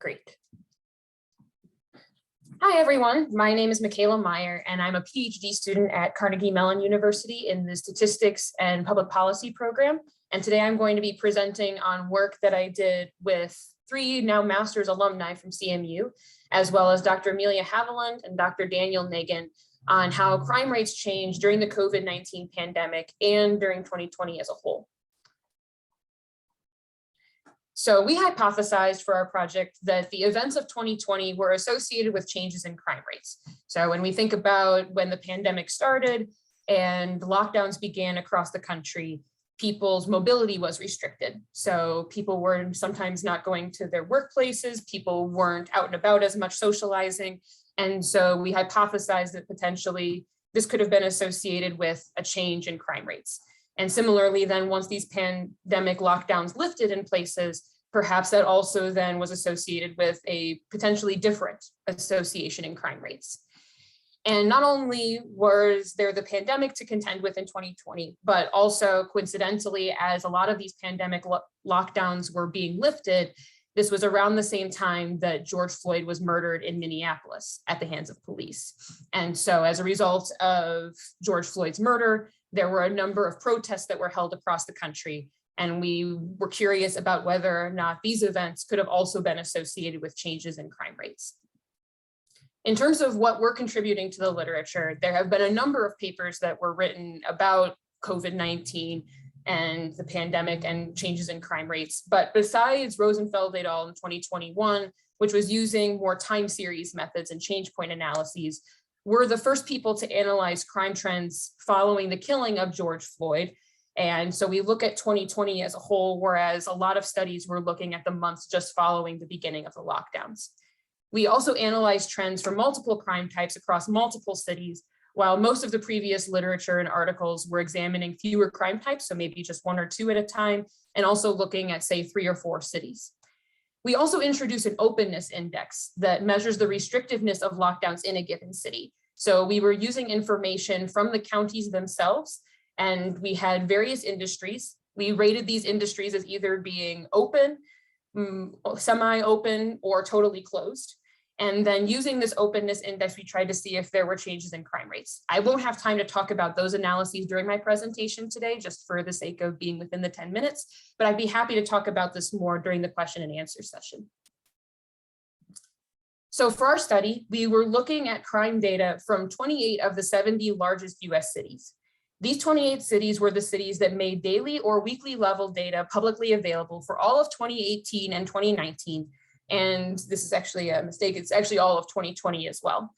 Great. Hi, everyone. My name is Michaela Meyer, and I'm a PhD student at Carnegie Mellon University in the Statistics and Public Policy program. And today I'm going to be presenting on work that I did with 3 now master's alumni from CMU, as well as Dr. Amelia Haviland and Dr. Daniel Nagin on how crime rates changed during the COVID-19 pandemic and during 2020 as a whole. So we hypothesized for our project that the events of 2020 were associated with changes in crime rates. So when we think about when the pandemic started and lockdowns began across the country, people's mobility was restricted. So people were sometimes not going to their workplaces, people weren't out and about as much socializing. And so we hypothesized that potentially this could have been associated with a change in crime rates. And similarly, then once these pandemic lockdowns lifted in places, perhaps that also then was associated with a potentially different association in crime rates. And not only was there the pandemic to contend with in 2020, but also coincidentally, as a lot of these pandemic lockdowns were being lifted, this was around the same time that George Floyd was murdered in Minneapolis at the hands of police. And so as a result of George Floyd's murder, there were a number of protests that were held across the country. And we were curious about whether or not these events could have also been associated with changes in crime rates. In terms of what we're contributing to the literature, there have been a number of papers that were written about COVID-19 and the pandemic and changes in crime rates. But besides Rosenfeld et al. In 2021, which was using more time series methods and change point analyses, we're the first people to analyze crime trends following the killing of George Floyd. And so we look at 2020 as a whole, whereas a lot of studies were looking at the months just following the beginning of the lockdowns. We also analyzed trends for multiple crime types across multiple cities, while most of the previous literature and articles were examining fewer crime types, so maybe just 1 or 2 at a time, and also looking at, say, 3 or 4 cities. We also introduced an openness index that measures the restrictiveness of lockdowns in a given city. So we were using information from the counties themselves, and we had various industries. We rated these industries as either being open, semi-open, or totally closed. And then using this openness index, we tried to see if there were changes in crime rates. I won't have time to talk about those analyses during my presentation today, just for the sake of being within the 10 minutes, but I'd be happy to talk about this more during the question and answer session. So for our study, we were looking at crime data from 28 of the 70 largest US cities. These 28 cities were the cities that made daily or weekly level data publicly available for all of 2018 and 2019. And this is actually a mistake, it's actually all of 2020 as well.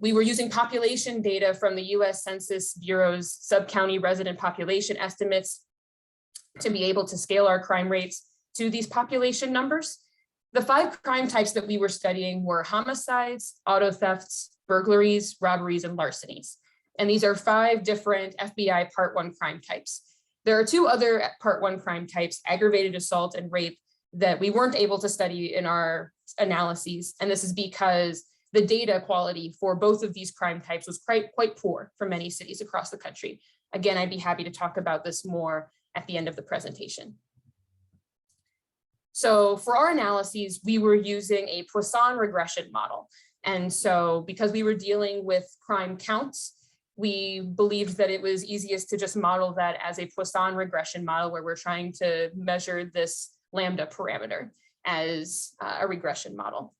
We were using population data from the US Census Bureau's sub-county resident population estimates to be able to scale our crime rates to these population numbers. The 5 crime types that we were studying were homicides, auto thefts, burglaries, robberies, and larcenies. And these are 5 different FBI Part 1 crime types. There are 2 other Part 1 crime types, aggravated assault and rape, that we weren't able to study in our analyses. And this is because the data quality for both of these crime types was quite poor for many cities across the country. Again, I'd be happy to talk about this more at the end of the presentation. So for our analyses, we were using a Poisson regression model. And so because we were dealing with crime counts, we believed that it was easiest to just model that as a Poisson regression model where we're trying to measure this lambda parameter as a regression model.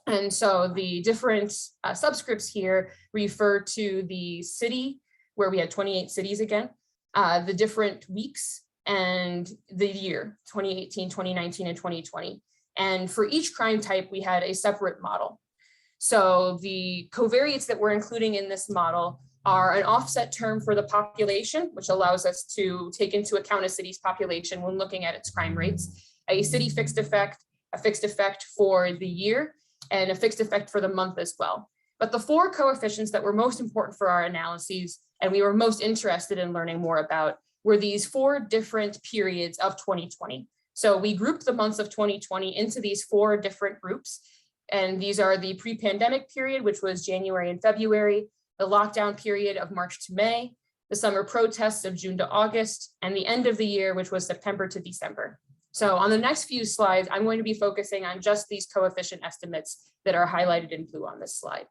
And so the different subscripts here refer to the city, where we had 28 cities again, the different weeks, and the year, 2018, 2019, and 2020. And for each crime type, we had a separate model. So the covariates that we're including in this model are an offset term for the population, which allows us to take into account a city's population when looking at its crime rates, a city fixed effect, a fixed effect for the year, and a fixed effect for the month as well. But the 4 coefficients that were most important for our analyses, and we were most interested in learning more about, were these 4 different periods of 2020. So we grouped the months of 2020 into these 4 different groups. And these are the pre-pandemic period, which was January and February, the lockdown period of March to May, the summer protests of June to August, and the end of the year, which was September to December. So on the next few slides, I'm going to be focusing on just these coefficient estimates that are highlighted in blue on this slide.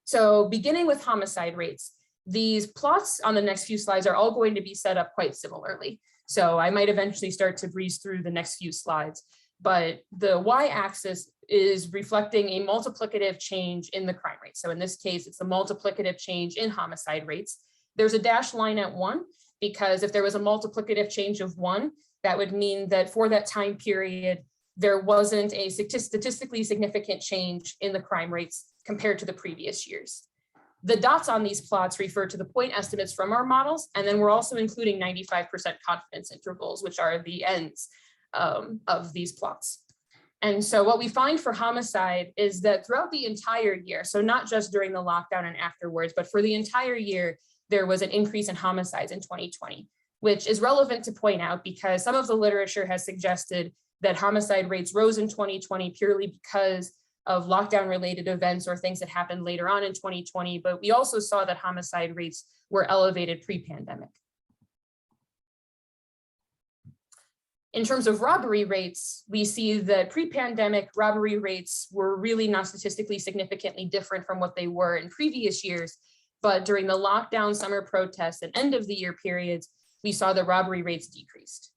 So beginning with homicide rates, these plots on the next few slides are all going to be set up quite similarly. So I might eventually start to breeze through the next few slides, but the y-axis is reflecting a multiplicative change in the crime rate. So in this case, it's a multiplicative change in homicide rates. There's a dashed line at 1, because if there was a multiplicative change of 1, that would mean that for that time period, there wasn't a statistically significant change in the crime rates compared to the previous years. The dots on these plots refer to the point estimates from our models, and then we're also including 95% confidence intervals, which are the ends of these plots. And so what we find for homicide is that throughout the entire year, so not just during the lockdown and afterwards, but for the entire year, there was an increase in homicides in 2020, which is relevant to point out because some of the literature has suggested that homicide rates rose in 2020 purely because of lockdown related events or things that happened later on in 2020, but we also saw that homicide rates were elevated pre-pandemic. In terms of robbery rates, we see that pre-pandemic robbery rates were really not statistically significantly different from what they were in previous years, but during the lockdown, summer protests, and end of the year periods, we saw the robbery rates decreased.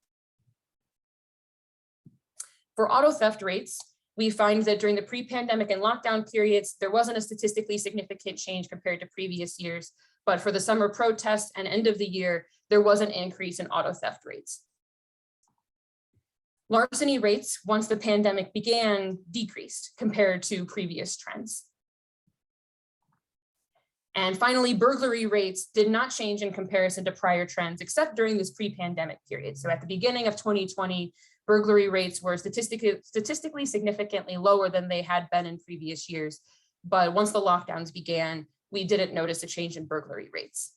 For auto theft rates, we find that during the pre-pandemic and lockdown periods, there wasn't a statistically significant change compared to previous years, but for the summer protests and end of the year, there was an increase in auto theft rates. Larceny rates, once the pandemic began, decreased compared to previous trends. And finally, burglary rates did not change in comparison to prior trends, except during this pre-pandemic period. So at the beginning of 2020, burglary rates were statistically significantly lower than they had been in previous years. But once the lockdowns began, we didn't notice a change in burglary rates.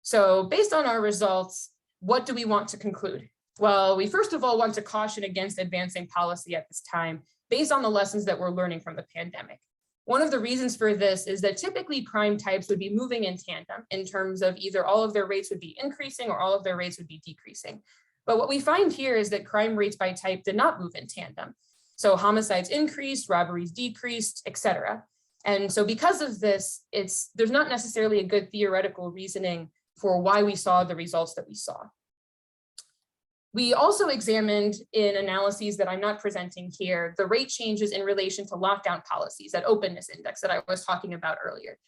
So based on our results, what do we want to conclude? Well, we first of all want to caution against advancing policy at this time based on the lessons that we're learning from the pandemic. One of the reasons for this is that typically crime types would be moving in tandem in terms of either all of their rates would be increasing or all of their rates would be decreasing. But what we find here is that crime rates by type did not move in tandem. So homicides increased, robberies decreased, etc. And so because of this, there's not necessarily a good theoretical reasoning for why we saw the results that we saw. We also examined in analyses that I'm not presenting here, the rate changes in relation to lockdown policies, that openness index that I was talking about earlier.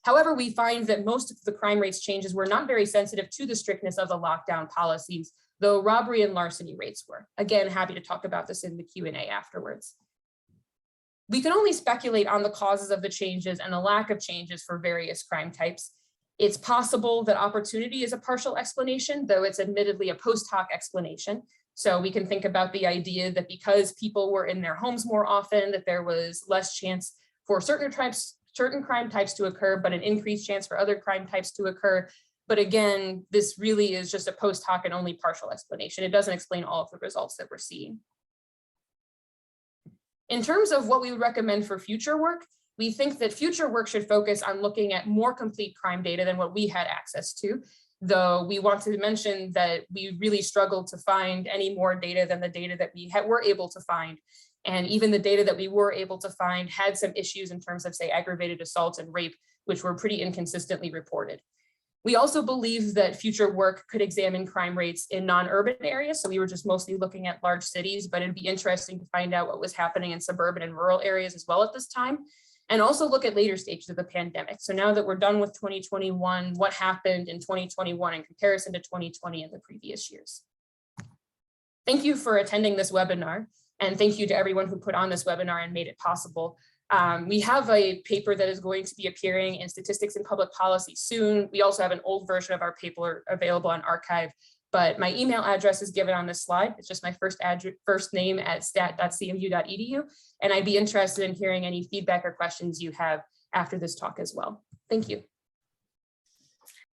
However, we find that most of the crime rates changes were not very sensitive to the strictness of the lockdown policies, though robbery and larceny rates were. Again, happy to talk about this in the Q&A afterwards. We can only speculate on the causes of the changes and the lack of changes for various crime types. It's possible that opportunity is a partial explanation, though it's admittedly a post hoc explanation. So we can think about the idea that because people were in their homes more often, that there was less chance for certain crime types to occur, but an increased chance for other crime types to occur. But again, this really is just a post hoc and only partial explanation. It doesn't explain all of the results that we're seeing. In terms of what we would recommend for future work, we think that future work should focus on looking at more complete crime data than what we had access to, though we want to mention that we really struggled to find any more data than the data that we were able to find. And even the data that we were able to find had some issues in terms of, say, aggravated assault and rape, which were pretty inconsistently reported. We also believe that future work could examine crime rates in non-urban areas. So we were just mostly looking at large cities, but it'd be interesting to find out what was happening in suburban and rural areas as well at this time. And also look at later stages of the pandemic. So now that we're done with 2021, what happened in 2021 in comparison to 2020 and the previous years? Thank you for attending this webinar. And thank you to everyone who put on this webinar and made it possible. We have a paper that is going to be appearing in Statistics and Public Policy soon. We also have an old version of our paper available on arXiv, but my email address is given on this slide. It's just my first name at stat.cmu.edu. And I'd be interested in hearing any feedback or questions you have after this talk as well. Thank you.